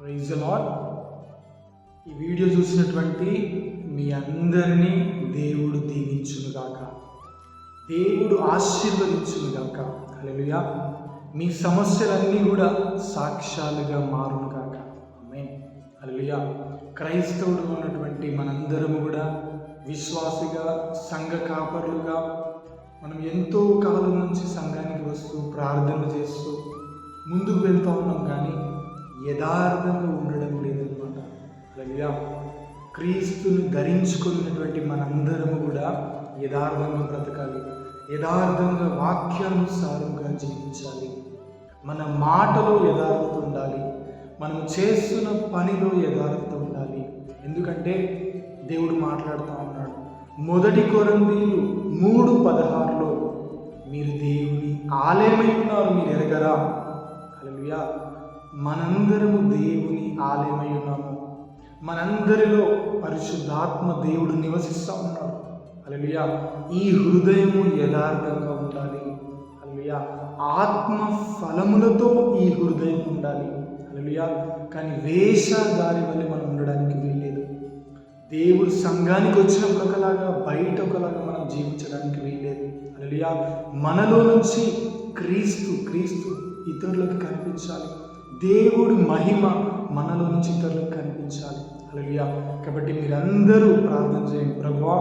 Praise the lord. ఈ వీడియో చూసినటువంటి మీ అందరినీ దేవుడు దీవించునుగాక, దేవుడు ఆశీర్వదించునుగాక. హల్లెలూయా. మీ సమస్యలన్నీ కూడా సాక్ష్యాలుగా మారునుగాక. ఆమేన్. హల్లెలూయా. క్రైస్తవుడు ఉన్నటువంటి మనందరము కూడా విశ్వాసిగా, సంఘ కాపరులుగా మనం ఎంతో కాలం నుంచి సంఘానికి వస్తూ ప్రార్థన చేస్తూ ముందుకు వెళ్తూ ఉన్నాం, కానీ యథార్థంగా ఉండడం లేదనమాట. హల్లెలూయా. క్రీస్తుని ధరించుకున్నటువంటి మనందరము కూడా యథార్థంగా బ్రతకాలి, యథార్థంగా వాక్యానుసారంగా జీవించాలి. మన మాటలో యథార్థత ఉండాలి, మనం చేస్తున్న పనిలో యథార్థత ఉండాలి. ఎందుకంటే దేవుడు మాట్లాడుతూ ఉన్నాడు, 1 కొరింథీయులు 3:16లో మీరు దేవుని ఆలయమై ఉన్నారు, మీరు ఎరగరా? హల్లెలూయా. మనందరము దేవుని ఆలయమై ఉన్నాము. మనందరిలో పరిశుద్ధాత్మ దేవుడు నివసిస్తూ ఉన్నాడు. హల్లెలూయా. ఈ హృదయము యథార్థంగా ఉండాలి. హల్లెలూయా. ఆత్మ ఫలములతో ఈ హృదయం ఉండాలి. హల్లెలూయా. కానీ వేషధారి వల్ల మనం ఉండడానికి వీల్లేదు. దేవుడు సంఘానికి వచ్చినప్పుడు ఒకలాగా, బయట ఒకలాగా మనం జీవించడానికి వీల్లేదు. హల్లెలూయా. మనలో నుంచి క్రీస్తు ఇతరులకు కనిపించాలి. దేవుడి మహిమ మనలో నుంచి ఇతరులకు కనిపించాలి. హల్లెలూయా. కాబట్టి మీరందరూ ప్రార్థన చేయండి, ప్రభువా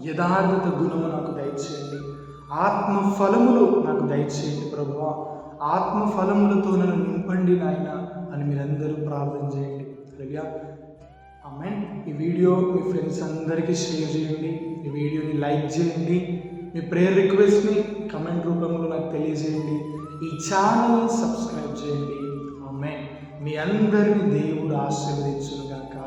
యథార్థత గుణము నాకు దయచేయండి, ఆత్మ ఫలములు నాకు దయచేయండి ప్రభువా, ఆత్మ ఫలములతో నన్ను నింపండి నాయన అని మీరందరూ ప్రార్థన చేయండి. హల్లెలూయా. ఆమేన్. ఈ వీడియో మీ ఫ్రెండ్స్ అందరికీ షేర్ చేయండి, ఈ వీడియోని లైక్ చేయండి, మీ ప్రేయర్ రిక్వెస్ట్ని కమెంట్ రూపంలో నాకు తెలియజేయండి, ఈ ఛానల్ని సబ్స్క్రైబ్ చేయండి. ఆమేన్. మీ అందరినీ దేవుడు ఆశీర్వదించునుగాక.